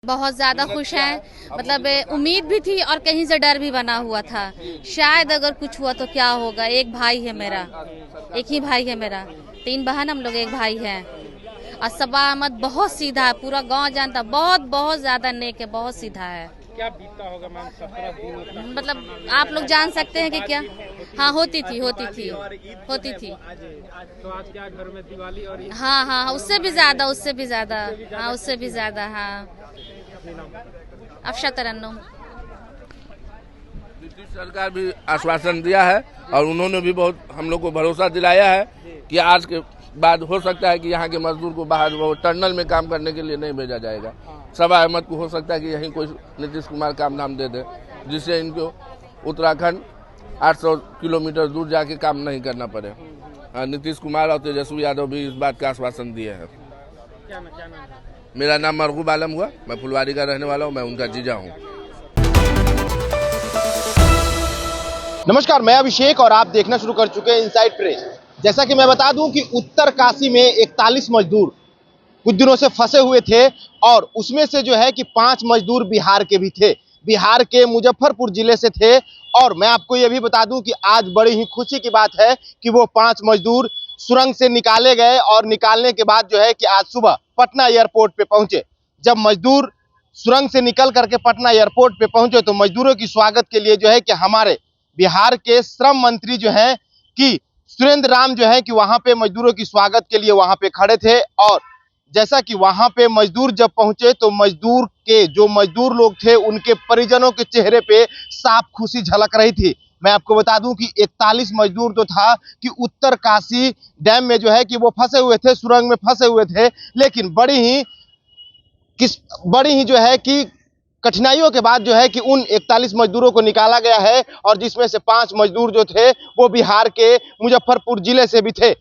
बहुत ज्यादा खुश हैं। मतलब उम्मीद भी थी और कहीं से डर भी बना हुआ था, शायद अगर कुछ हुआ तो क्या होगा। एक भाई है मेरा, एक ही भाई है मेरा, 3 बहन हम लोग, एक भाई है। और सबा अहमद बहुत सीधा है, पूरा गांव जानता, बहुत बहुत ज्यादा नेक है, बहुत सीधा है। क्या बीतता होगा मैम 17 दिनों तक? मतलब आप लोग जान सकते हैं कि क्या। हाँ होती थी। तो आज क्या घर में दिवाली और हाँ उससे भी ज्यादा हाँ उससे भी ज्यादा हाँ। अफशा तरन्नुम। नीतीश सरकार भी आश्वासन दिया है और उन्होंने भी बहुत हम लोग को भरोसा दिलाया है कि आज के बाद हो सकता है कि यहाँ के मजदूर को बाहर वो टर्नल में काम करने के लिए नहीं भेजा जाएगा। सबा अहमद को हो सकता है कि यहीं कोई नीतीश कुमार काम नाम दे दे, जिससे इनको उत्तराखंड 800 किलोमीटर दूर जाके काम नहीं करना पड़े। नीतीश कुमार और तेजस्वी यादव भी इस बात का आश्वासन दिए हैं। क्या नाम है? मेरा नाम मरगूब आलम हुआ, मैं फुलवारी का रहने वाला हूँ, मैं उनका जीजा हूँ। नमस्कार, मैं अभिषेक और आप देखना शुरू कर चुके हैं इनसाइड प्रेस। जैसा कि मैं बता दूं कि उत्तर काशी में 41 मजदूर कुछ दिनों से फंसे हुए थे और उसमें से जो है कि 5 मजदूर बिहार के भी थे, बिहार के मुजफ्फरपुर जिले से थे। और मैं आपको ये भी बता दूं कि आज बड़ी ही खुशी की बात है कि वो 5 मजदूर सुरंग से निकाले गए और निकालने के बाद जो है कि आज सुबह पटना एयरपोर्ट पे पहुंचे। जब मजदूर सुरंग से निकल करके पटना एयरपोर्ट पे पहुंचे तो मजदूरों की स्वागत के लिए जो है कि हमारे बिहार के श्रम मंत्री जो हैं कि सुरेंद्र राम जो है कि वहां पे मजदूरों की स्वागत के लिए वहां पे खड़े थे। और जैसा कि वहां पे मजदूर जब पहुंचे तो मजदूर के जो मजदूर लोग थे उनके परिजनों के चेहरे पे साफ खुशी झलक रही थी। मैं आपको बता दूं कि 41 मजदूर तो था कि उत्तर काशी डैम में जो है कि वो फंसे हुए थे, सुरंग में फंसे हुए थे, लेकिन बड़ी ही जो है कि कठिनाइयों के बाद जो है कि उन 41 मजदूरों को निकाला गया है और जिसमें से 5 मजदूर जो थे वो बिहार के मुजफ्फरपुर जिले से भी थे।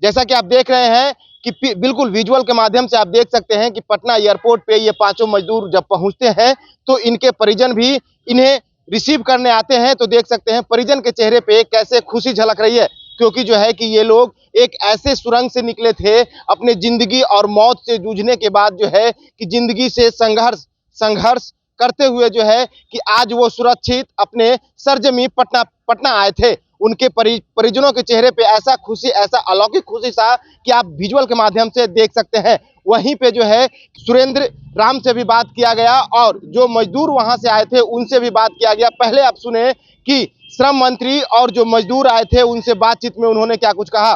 जैसा कि आप देख रहे हैं कि बिल्कुल विजुअल के माध्यम से आप देख सकते हैं कि पटना एयरपोर्ट पे ये 5 मजदूर जब पहुंचते हैं तो इनके परिजन भी इन्हें रिसीव करने आते हैं। तो देख सकते हैं परिजन के चेहरे पे कैसे खुशी झलक रही है, क्योंकि जो है कि ये लोग एक ऐसे सुरंग से निकले थे अपने जिंदगी और मौत से जूझने के बाद जो है कि जिंदगी से संघर्ष करते हुए जो है कि आज वो सुरक्षित अपने सरजमी पटना आए थे। उनके परिजनों के चेहरे पे ऐसा खुशी, ऐसा अलौकिक खुशी सा कि आप विजुअल के माध्यम से देख सकते हैं। वहीं पे जो है सुरेंद्र राम से भी बात किया गया और जो मजदूर वहां से आए थे उनसे भी बात किया गया। पहले आप सुने कि श्रम मंत्री और जो मजदूर आए थे उनसे बातचीत में उन्होंने क्या कुछ कहा।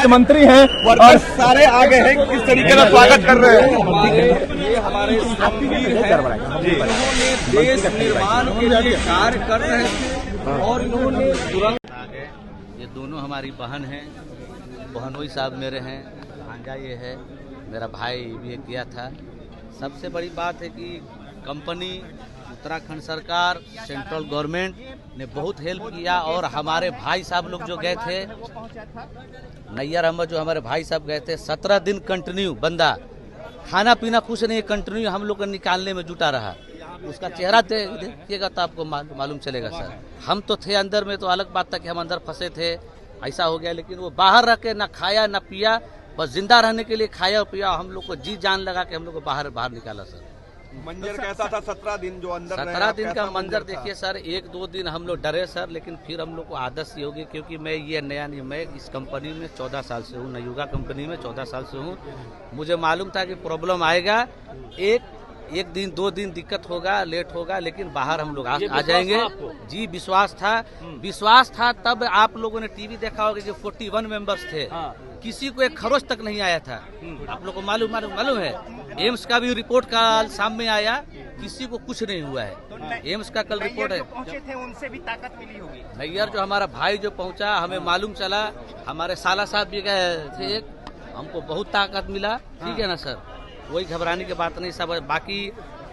मंत्री हैं और सारे आगे हैं, किस तरीके से स्वागत कर रहे हैं। ये हमारे श्रमवीर हैं जिन्होंने देश निर्माण के लिए कार्य कर रहे थे और इन्होंने ये दोनों हमारी बहन हैं, बहनोई साहब मेरे हैं, भांजा ये है, मेरा भाई भी किया था। सबसे बड़ी बात है कि कंपनी, उत्तराखंड सरकार, सेंट्रल गवर्नमेंट ने बहुत हेल्प किया और हमारे भाई साहब लोग जो गए थे, नैयर अहमद जो हमारे भाई साहब गए थे, 17 दिन कंटिन्यू बंदा खाना पीना कुछ नहीं, कंटिन्यू हम लोग को निकालने में जुटा रहा। उसका चेहरा देखिएगा तो आपको मालूम चलेगा सर। हम तो थे अंदर में तो अलग बात था कि हम अंदर फंसे थे, ऐसा हो गया, लेकिन वो बाहर रह के ना खाया ना पिया, बस जिंदा रहने के लिए खाया और पिया। हम लोग को जी जान लगा के हम लोग को बाहर निकाला सर। मंजर कैसा था 17 दिन जो अंदर? 17 दिन का मंजर देखिए सर, 1-2 दिन हम लोग डरे सर, लेकिन फिर हम लोग को आदत सी होगी, क्योंकि मैं ये नया नहीं, मैं इस कंपनी में 14 साल से हूँ, नयुगा कंपनी में 14 साल से हूँ। मुझे मालूम था कि प्रॉब्लम आएगा, एक दिन 2 दिन दिक्कत होगा, लेट होगा, लेकिन बाहर हम लोग आ जाएंगे। जी विश्वास था। तब आप लोगों ने टीवी देखा होगा कि 41 मेंबर्स थे, किसी को एक खरोच तक नहीं आया था। आप लोग को मालूम है। एम्स का भी रिपोर्ट कल सामने आया, किसी को कुछ नहीं हुआ है। एम्स का कल रिपोर्ट है। पहुंचे थे उनसे भी ताकत मिली होगी। नैयर जो हमारा भाई जो पहुंचा, हमें मालूम चला, हमारे साला साहब भी गए थे, हमको बहुत ताकत मिला। ठीक है ना सर, कोई घबराने की बात नहीं सब। बाकी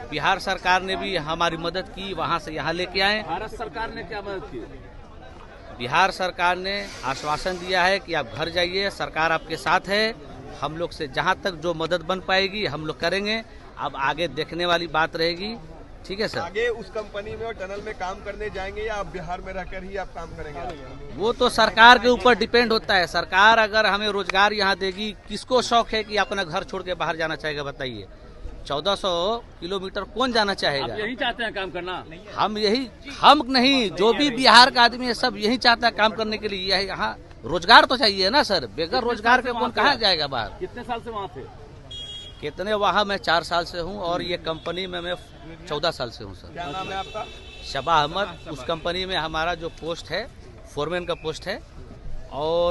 बिहार सरकार ने भी हमारी मदद की, वहां से यहाँ लेके आए। भारत सरकार ने क्या मदद की? बिहार सरकार ने आश्वासन दिया है कि आप घर जाइए, सरकार आपके साथ है, हम लोग से जहां तक जो मदद बन पाएगी हम लोग करेंगे। अब आगे देखने वाली बात रहेगी। ठीक है सर। आगे उस कंपनी में और टनल में काम करने जाएंगे या आप बिहार में रहकर ही आप काम करेंगे? वो तो सरकार के ऊपर डिपेंड होता है। सरकार अगर हमें रोजगार यहाँ देगी, किसको शौक है कि अपना घर छोड़ के बाहर जाना चाहेगा बताइए। 1400 किलोमीटर कौन जाना चाहेगा? यही चाहते हैं काम करना। हम नहीं, जो भी बिहार का आदमी है सब यही चाहता है काम करने के लिए। यहाँ रोजगार तो चाहिए ना सर, बेगर रोजगार के कौन कहाँ जाएगा बाहर? कितने साल से वहाँ थे? कितने वहाँ मैं 4 साल से हूँ और ये कंपनी में मैं 14 साल से हूँ सर। क्या नाम है आपका? शबा अहमद। उस कंपनी में हमारा जो पोस्ट है फोरमैन का पोस्ट है और